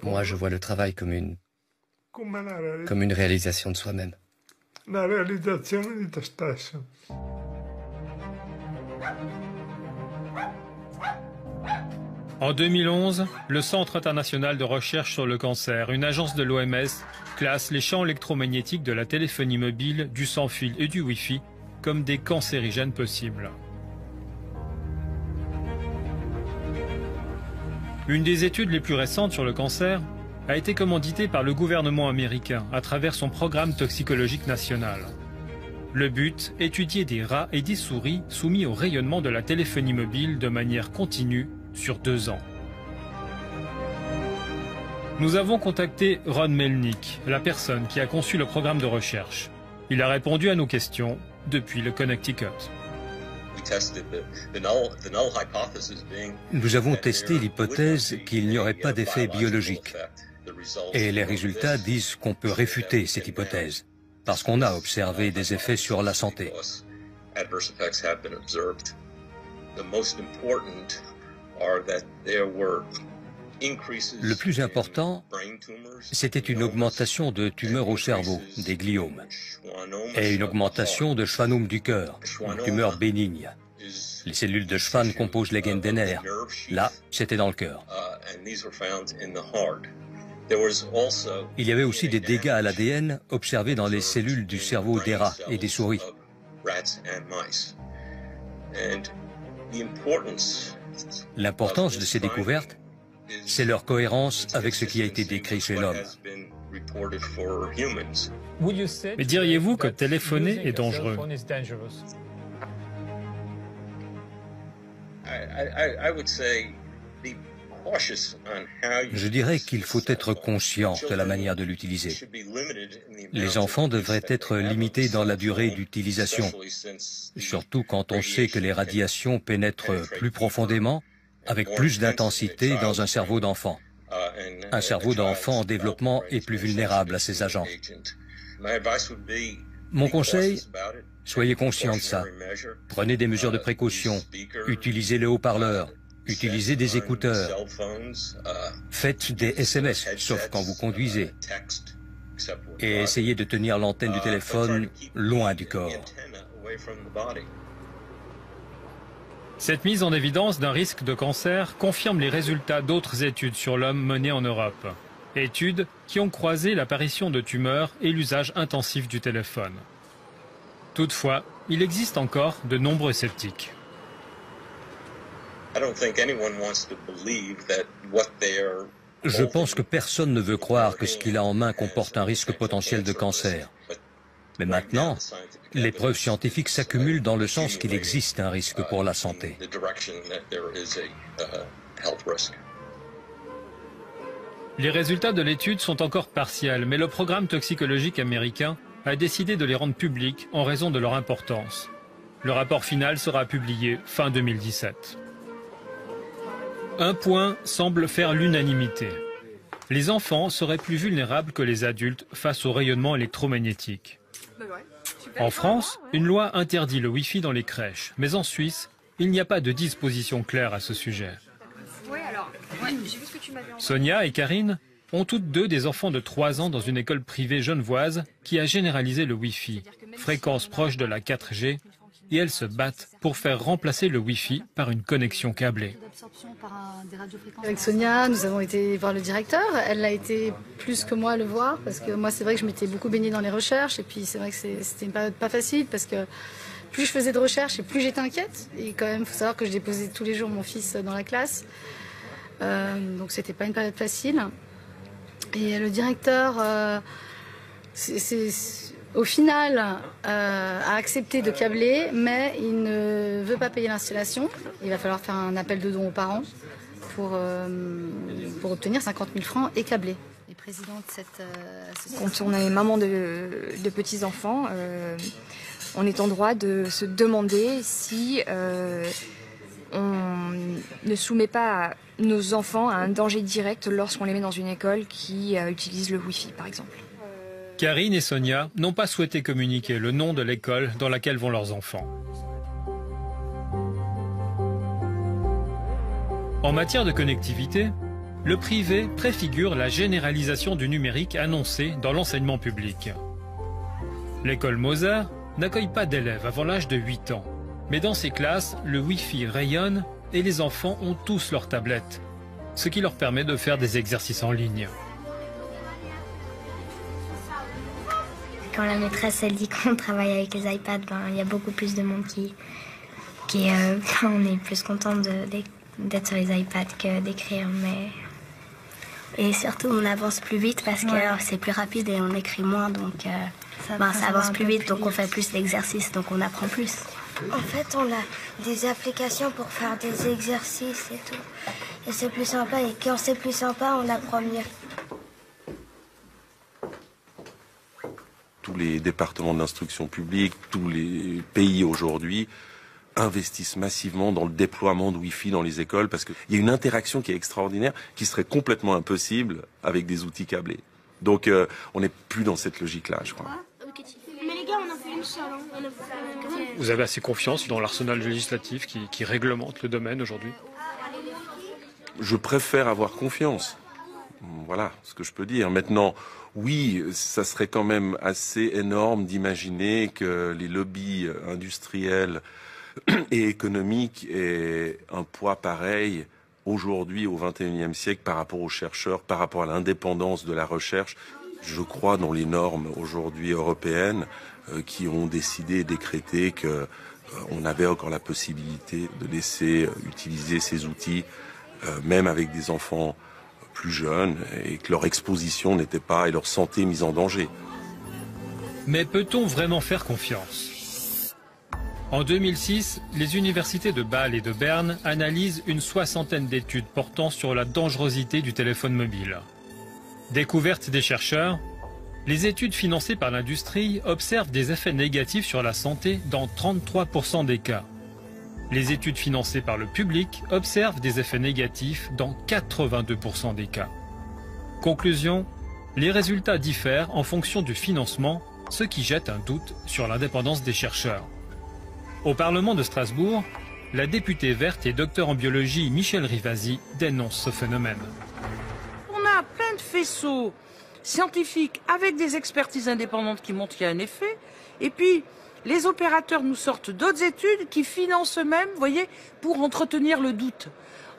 Moi, je vois le travail comme une réalisation de soi-même. En 2011, le Centre international de recherche sur le cancer, une agence de l'OMS, classe les champs électromagnétiques de la téléphonie mobile, du sans-fil et du Wi-Fi comme des cancérigènes possibles. Une des études les plus récentes sur le cancer a été commanditée par le gouvernement américain à travers son programme toxicologique national. Le but, étudier des rats et des souris soumis au rayonnement de la téléphonie mobile de manière continue sur 2 ans. Nous avons contacté Ron Melnick, la personne qui a conçu le programme de recherche. Il a répondu à nos questions depuis le Connecticut. Nous avons testé l'hypothèse qu'il n'y aurait pas d'effet biologique. Et les résultats disent qu'on peut réfuter cette hypothèse, parce qu'on a observé des effets sur la santé. Le plus important, c'était une augmentation de tumeurs au cerveau, des gliomes, et une augmentation de schwannome du cœur, une tumeur bénigne. Les cellules de Schwann composent les gaines des nerfs. Là, c'était dans le cœur. Il y avait aussi des dégâts à l'ADN observés dans les cellules du cerveau des rats et des souris. L'importance de ces découvertes, c'est leur cohérence avec ce qui a été décrit chez l'homme. Mais diriez-vous que téléphoner est dangereux? Je dirais qu'il faut être conscient de la manière de l'utiliser. Les enfants devraient être limités dans la durée d'utilisation, surtout quand on sait que les radiations pénètrent plus profondément, avec plus d'intensité dans un cerveau d'enfant. Un cerveau d'enfant en développement est plus vulnérable à ces agents. Mon conseil, soyez conscient de ça. Prenez des mesures de précaution, utilisez les haut-parleurs, utilisez des écouteurs, faites des SMS, sauf quand vous conduisez, et essayez de tenir l'antenne du téléphone loin du corps. Cette mise en évidence d'un risque de cancer confirme les résultats d'autres études sur l'homme menées en Europe. Études qui ont croisé l'apparition de tumeurs et l'usage intensif du téléphone. Toutefois, il existe encore de nombreux sceptiques. Je pense que personne ne veut croire que ce qu'il a en main comporte un risque potentiel de cancer. Mais maintenant, les preuves scientifiques s'accumulent dans le sens qu'il existe un risque pour la santé. Les résultats de l'étude sont encore partiels, mais le programme toxicologique américain a décidé de les rendre publics en raison de leur importance. Le rapport final sera publié fin 2017. Un point semble faire l'unanimité. Les enfants seraient plus vulnérables que les adultes face au rayonnement électromagnétique. En France, une loi interdit le Wi-Fi dans les crèches, mais en Suisse, il n'y a pas de disposition claire à ce sujet. Sonia et Karine ont toutes deux des enfants de 3 ans dans une école privée genevoise qui a généralisé le Wi-Fi, fréquence proche de la 4G, et elles se battent pour faire remplacer le Wi-Fi par une connexion câblée. Avec Sonia, nous avons été voir le directeur. Elle a été plus que moi à le voir, parce que moi, c'est vrai que je m'étais beaucoup baignée dans les recherches, et puis c'est vrai que c'était une période pas facile, parce que plus je faisais de recherches et plus j'étais inquiète. Et quand même, il faut savoir que je déposais tous les jours mon fils dans la classe. Donc c'était pas une période facile. Et le directeur, au final, a accepté de câbler, mais il ne veut pas payer l'installation. Il va falloir faire un appel de dons aux parents pour obtenir 50 000 francs et câbler. Les présidents de cette association. Quand on est maman de petits-enfants, on est en droit de se demander si on ne soumet pas nos enfants à un danger direct lorsqu'on les met dans une école qui utilise le Wi-Fi, par exemple. Karine et Sonia n'ont pas souhaité communiquer le nom de l'école dans laquelle vont leurs enfants. En matière de connectivité, le privé préfigure la généralisation du numérique annoncée dans l'enseignement public. L'école Mozart n'accueille pas d'élèves avant l'âge de 8 ans, mais dans ses classes, le Wi-Fi rayonne et les enfants ont tous leur tablette, ce qui leur permet de faire des exercices en ligne. Quand la maîtresse elle dit qu'on travaille avec les iPads, il y a beaucoup plus de monde on est plus content d'être sur les iPads que d'écrire, mais... Et surtout on avance plus vite parce que c'est plus rapide et on écrit moins, donc ça avance plus vite, donc on fait plus d'exercices, donc on apprend plus. En fait, on a des applications pour faire des exercices et tout. Et c'est plus sympa, et quand c'est plus sympa, on apprend mieux. Tous les départements d'instruction publique, tous les pays aujourd'hui investissent massivement dans le déploiement de Wi-Fi dans les écoles parce qu'il y a une interaction qui est extraordinaire, qui serait complètement impossible avec des outils câblés. Donc on n'est plus dans cette logique-là, je crois. Mais les gars, on en fait une seule. Vous avez assez confiance dans l'arsenal législatif qui réglemente le domaine aujourd'hui? Je préfère avoir confiance. Voilà ce que je peux dire. Maintenant, oui, ça serait quand même assez énorme d'imaginer que les lobbies industriels et économiques aient un poids pareil aujourd'hui au XXIe siècle par rapport aux chercheurs, par rapport à l'indépendance de la recherche. Je crois dans les normes aujourd'hui européennes qui ont décidé et décrété qu'on avait encore la possibilité de laisser utiliser ces outils, même avec des enfants plus jeunes, et que leur exposition n'était pas et leur santé mise en danger. Mais peut-on vraiment faire confiance? En 2006, les universités de Bâle et de Berne analysent une 60aine d'études portant sur la dangerosité du téléphone mobile. Découverte des chercheurs, les études financées par l'industrie observent des effets négatifs sur la santé dans 33% des cas. Les études financées par le public observent des effets négatifs dans 82% des cas. Conclusion, les résultats diffèrent en fonction du financement, ce qui jette un doute sur l'indépendance des chercheurs. Au Parlement de Strasbourg, la députée verte et docteur en biologie Michèle Rivasi dénonce ce phénomène. On a plein de faisceaux scientifiques avec des expertises indépendantes qui montrent qu'il y a un effet, et puis les opérateurs nous sortent d'autres études qui financent eux-mêmes, vous voyez, pour entretenir le doute.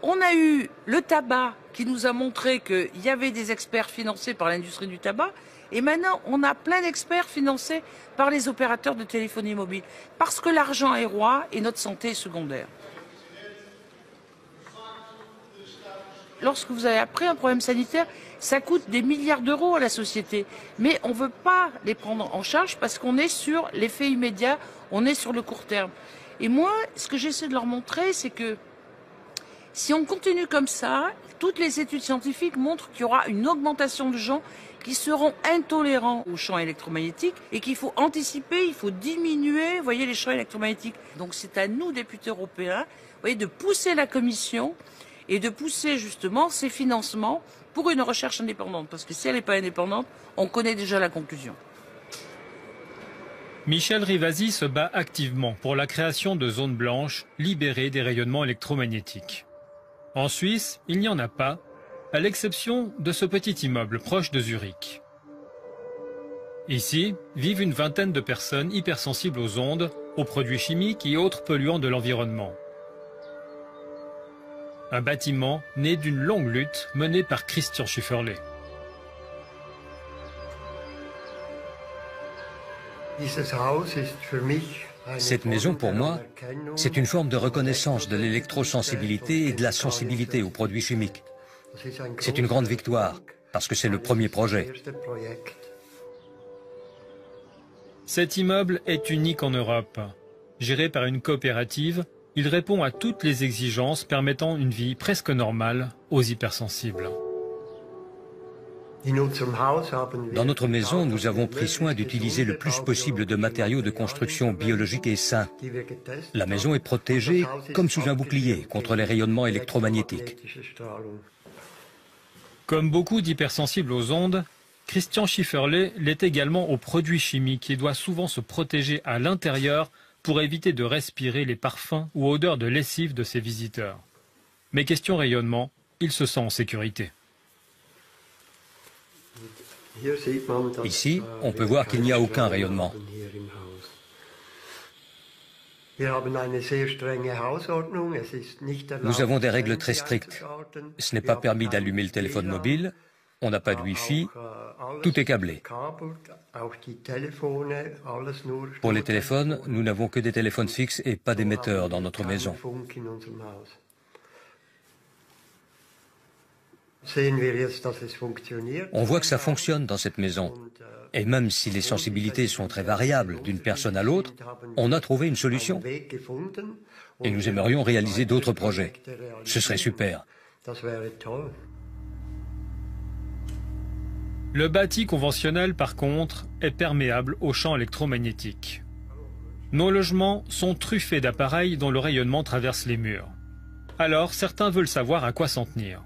On a eu le tabac qui nous a montré qu'il y avait des experts financés par l'industrie du tabac, et maintenant on a plein d'experts financés par les opérateurs de téléphonie mobile, parce que l'argent est roi et notre santé est secondaire. Lorsque vous avez après un problème sanitaire, ça coûte des milliards d'euros à la société. Mais on ne veut pas les prendre en charge parce qu'on est sur l'effet immédiat, on est sur le court terme. Et moi, ce que j'essaie de leur montrer, c'est que si on continue comme ça, toutes les études scientifiques montrent qu'il y aura une augmentation de gens qui seront intolérants aux champs électromagnétiques et qu'il faut anticiper, il faut diminuer, vous voyez, les champs électromagnétiques. Donc c'est à nous, députés européens, vous voyez, de pousser la Commission et de pousser justement ces financements pour une recherche indépendante. Parce que si elle n'est pas indépendante, on connaît déjà la conclusion. Michèle Rivasi se bat activement pour la création de zones blanches libérées des rayonnements électromagnétiques. En Suisse, il n'y en a pas, à l'exception de ce petit immeuble proche de Zurich. Ici vivent une vingtaine de personnes hypersensibles aux ondes, aux produits chimiques et autres polluants de l'environnement. Un bâtiment né d'une longue lutte menée par Christian Schifferle. Cette maison, pour moi, c'est une forme de reconnaissance de l'électrosensibilité et de la sensibilité aux produits chimiques. C'est une grande victoire, parce que c'est le premier projet. Cet immeuble est unique en Europe. Géré par une coopérative, il répond à toutes les exigences permettant une vie presque normale aux hypersensibles. Dans notre maison, nous avons pris soin d'utiliser le plus possible de matériaux de construction biologiques et sains. La maison est protégée comme sous un bouclier contre les rayonnements électromagnétiques. Comme beaucoup d'hypersensibles aux ondes, Christian Schifferle l'est également aux produits chimiques et doit souvent se protéger à l'intérieur pour éviter de respirer les parfums ou odeurs de lessive de ses visiteurs. Mais question rayonnement, il se sent en sécurité. Ici, on peut voir qu'il n'y a aucun rayonnement. Nous avons des règles très strictes. Ce n'est pas permis d'allumer le téléphone mobile, on n'a pas de Wi-Fi, tout est câblé. Pour les téléphones, nous n'avons que des téléphones fixes et pas d'émetteurs dans notre maison. On voit que ça fonctionne dans cette maison. Et même si les sensibilités sont très variables d'une personne à l'autre, on a trouvé une solution. Et nous aimerions réaliser d'autres projets. Ce serait super. Le bâti conventionnel, par contre, est perméable aux champs électromagnétiques. Nos logements sont truffés d'appareils dont le rayonnement traverse les murs. Alors, certains veulent savoir à quoi s'en tenir.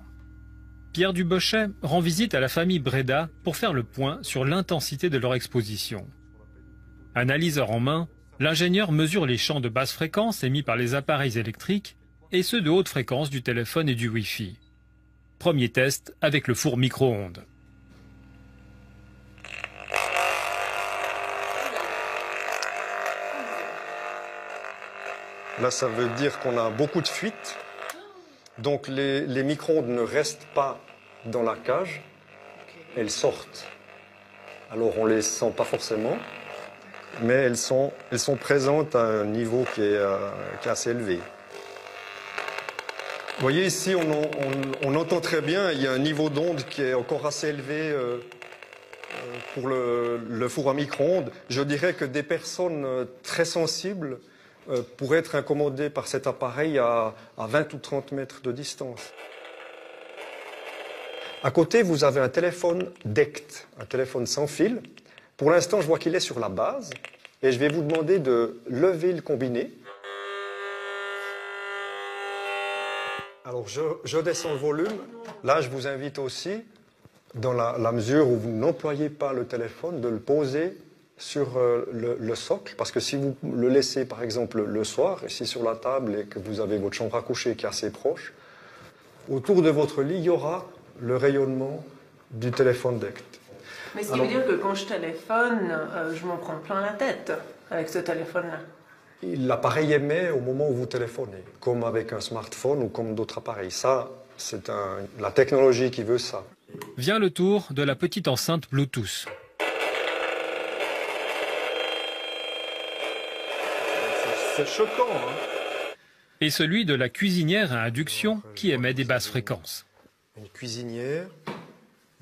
Pierre Dubochet rend visite à la famille Breda pour faire le point sur l'intensité de leur exposition. Analyseur en main, l'ingénieur mesure les champs de basse fréquence émis par les appareils électriques et ceux de haute fréquence du téléphone et du Wi-Fi. Premier test avec le four micro-ondes. Là, ça veut dire qu'on a beaucoup de fuites. Donc les micro-ondes ne restent pas dans la cage, elles sortent. Alors on ne les sent pas forcément, mais elles sont présentes à un niveau qui est assez élevé. Vous voyez ici, on entend très bien, il y a un niveau d'onde qui est encore assez élevé pour le four à micro-ondes. Je dirais que des personnes très sensibles pourrait être incommodé par cet appareil à 20 ou 30 mètres de distance. À côté, vous avez un téléphone DECT, un téléphone sans fil. Pour l'instant, je vois qu'il est sur la base et je vais vous demander de lever le combiné. Alors, je descends le volume. Là, je vous invite aussi, dans la mesure où vous n'employez pas le téléphone, de le poser sur le socle, parce que si vous le laissez par exemple le soir, ici sur la table, et que vous avez votre chambre à coucher qui est assez proche, autour de votre lit, il y aura le rayonnement du téléphone DECT. Mais ce qui veut dire que quand je téléphone, je m'en prends plein la tête avec ce téléphone-là. L'appareil émet au moment où vous téléphonez, comme avec un smartphone ou comme d'autres appareils. Ça, c'est la technologie qui veut ça. Vient le tour de la petite enceinte Bluetooth. C'est choquant, hein? Et celui de la cuisinière à induction qui émet des basses fréquences. Une cuisinière.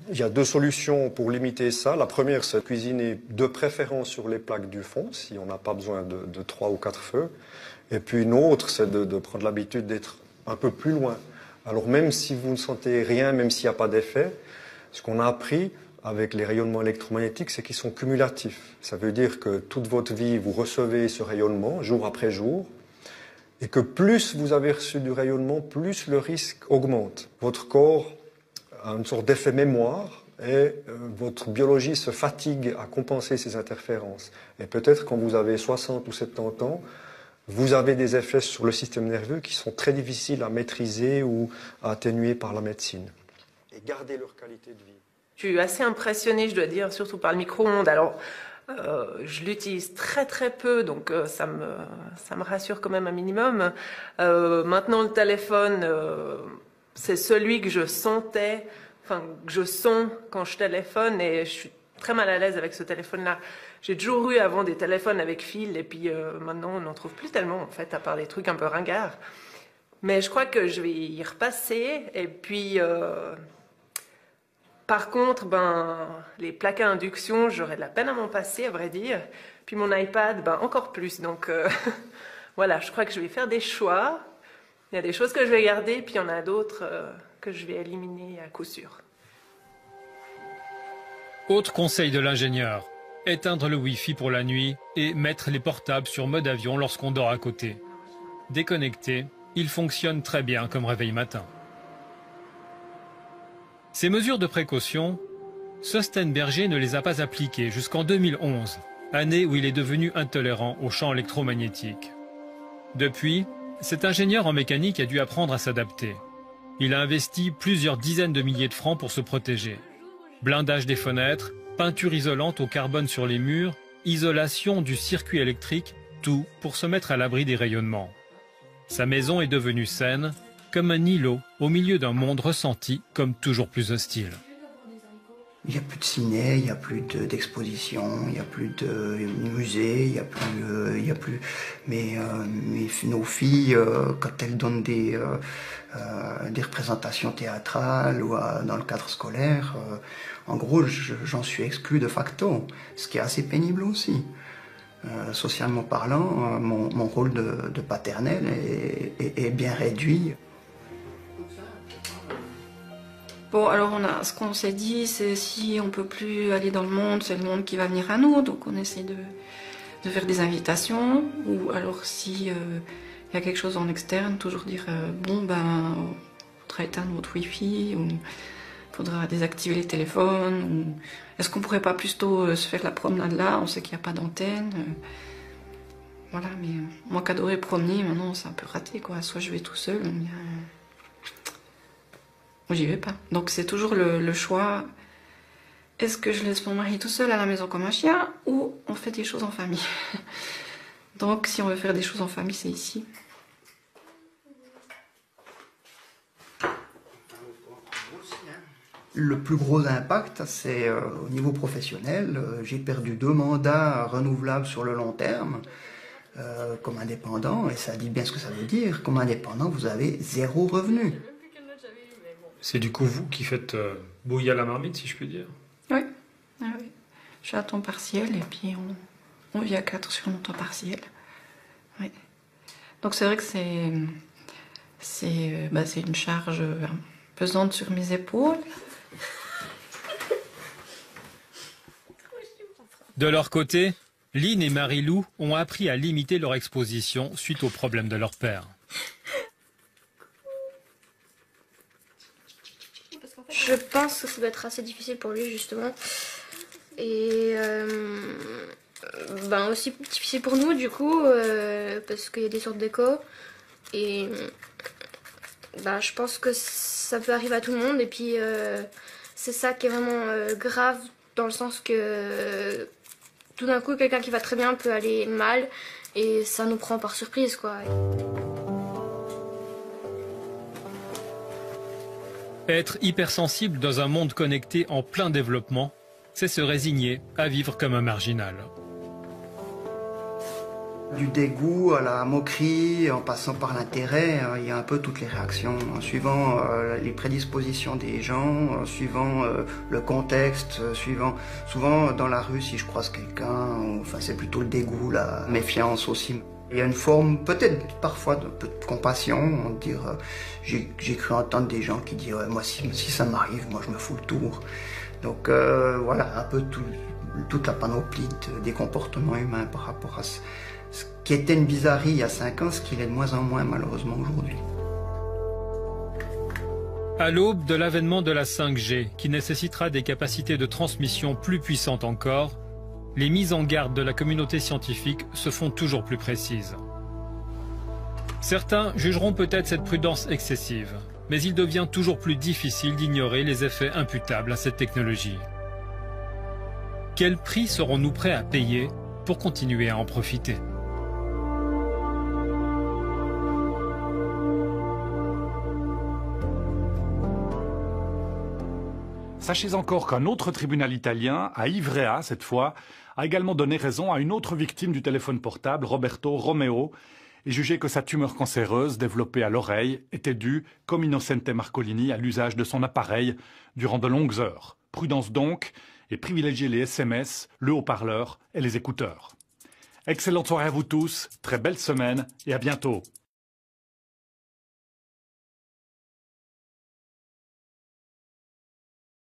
Il y a deux solutions pour limiter ça. La première, c'est de cuisiner de préférence sur les plaques du fond, si on n'a pas besoin de 3 ou 4 feux. Et puis une autre, c'est de prendre l'habitude d'être un peu plus loin. Alors même si vous ne sentez rien, même s'il n'y a pas d'effet, ce qu'on a appris avec les rayonnements électromagnétiques, c'est qu'ils sont cumulatifs. Ça veut dire que toute votre vie, vous recevez ce rayonnement, jour après jour, et que plus vous avez reçu du rayonnement, plus le risque augmente. Votre corps a une sorte d'effet mémoire, et votre biologie se fatigue à compenser ces interférences. Et peut-être quand vous avez 60 ou 70 ans, vous avez des effets sur le système nerveux qui sont très difficiles à maîtriser ou à atténuer par la médecine. Et garder leur qualité de vie. Je suis assez impressionnée, je dois dire, surtout par le micro-ondes. Alors, je l'utilise très très peu, donc ça me rassure quand même un minimum. Maintenant, le téléphone, c'est celui que je sentais, enfin, que je sens quand je téléphone, et je suis très mal à l'aise avec ce téléphone-là. J'ai toujours eu avant des téléphones avec fil, et puis maintenant, on n'en trouve plus tellement, en fait, à part des trucs un peu ringards. Mais je crois que je vais y repasser, et puis... Par contre, les plaques à induction, j'aurais de la peine à m'en passer, à vrai dire. Puis mon iPad, encore plus. Donc voilà, je crois que je vais faire des choix. Il y a des choses que je vais garder, puis il y en a d'autres que je vais éliminer à coup sûr. Autre conseil de l'ingénieur, éteindre le Wi-Fi pour la nuit et mettre les portables sur mode avion lorsqu'on dort à côté. Déconnecté, il fonctionne très bien comme réveil matin. Ces mesures de précaution, Sostenberger ne les a pas appliquées jusqu'en 2011, année où il est devenu intolérant aux champs électromagnétiques. Depuis, cet ingénieur en mécanique a dû apprendre à s'adapter. Il a investi plusieurs dizaines de milliers de francs pour se protéger. Blindage des fenêtres, peinture isolante au carbone sur les murs, isolation du circuit électrique, tout pour se mettre à l'abri des rayonnements. Sa maison est devenue saine, comme un îlot au milieu d'un monde ressenti comme toujours plus hostile. Il n'y a plus de ciné, il n'y a plus d'exposition, il n'y a plus de musée, il n'y a plus. Mais nos filles, quand elles donnent des représentations théâtrales ou dans le cadre scolaire, en gros, j'en suis exclu de facto, ce qui est assez pénible aussi. Socialement parlant, mon rôle de paternel est bien réduit. Bon, alors ce qu'on s'est dit, c'est si on peut plus aller dans le monde, c'est le monde qui va venir à nous. Donc on essaie de faire des invitations. Ou alors si y a quelque chose en externe, toujours dire bon ben, faudra éteindre votre Wi-Fi, ou faudra désactiver les téléphones. Ou est-ce qu'on pourrait pas plutôt se faire la promenade là? On sait qu'il n'y a pas d'antenne. Voilà, mais moi qu'adorer promener, maintenant c'est un peu raté quoi. Soit je vais tout seul, ou j'y vais pas. Donc c'est toujours le choix. Est-ce que je laisse mon mari tout seul à la maison comme un chien ou on fait des choses en famille? Donc si on veut faire des choses en famille, c'est ici. Le plus gros impact, c'est au niveau professionnel. J'ai perdu 2 mandats renouvelables sur le long terme comme indépendant, et ça dit bien ce que ça veut dire. Comme indépendant, vous avez 0 revenu. C'est du coup vous qui faites bouillir la marmite, si je puis dire? Oui. Ah, oui. Je suis à temps partiel et puis on vit à 4 sur mon temps partiel. Oui. Donc c'est vrai que c'est une charge pesante sur mes épaules. De leur côté, Lynn et Marie-Lou ont appris à limiter leur exposition suite aux problèmes de leur père. Je pense que ça doit être assez difficile pour lui justement. Et aussi difficile pour nous du coup, parce qu'il y a des sortes d'échos. Et je pense que ça peut arriver à tout le monde. Et puis c'est ça qui est vraiment grave, dans le sens que tout d'un coup quelqu'un qui va très bien peut aller mal. Et ça nous prend par surprise quoi. Être hypersensible dans un monde connecté en plein développement, c'est se résigner à vivre comme un marginal. Du dégoût à la moquerie, en passant par l'intérêt, il y a un peu toutes les réactions, suivant les prédispositions des gens, suivant le contexte, souvent dans la rue si je croise quelqu'un, c'est plutôt le dégoût, la méfiance aussi. Il y a une forme, peut-être parfois, de peu de compassion, dire, j'ai cru entendre des gens qui disent moi si ça m'arrive, moi je me fous le tour. Donc voilà, un peu toute la panoplie des comportements humains par rapport à ce qui était une bizarrerie il y a 5 ans, ce qu'il est de moins en moins malheureusement aujourd'hui. À l'aube de l'avènement de la 5G, qui nécessitera des capacités de transmission plus puissantes encore, les mises en garde de la communauté scientifique se font toujours plus précises. Certains jugeront peut-être cette prudence excessive, mais il devient toujours plus difficile d'ignorer les effets imputables à cette technologie. Quel prix serons-nous prêts à payer pour continuer à en profiter ? Sachez encore qu'un autre tribunal italien, à Ivrea cette fois, a également donné raison à une autre victime du téléphone portable, Roberto Romeo, et jugé que sa tumeur cancéreuse développée à l'oreille était due, comme Innocente Marcolini, à l'usage de son appareil durant de longues heures. Prudence donc, et privilégiez les SMS, le haut-parleur et les écouteurs. Excellente soirée à vous tous, très belle semaine et à bientôt.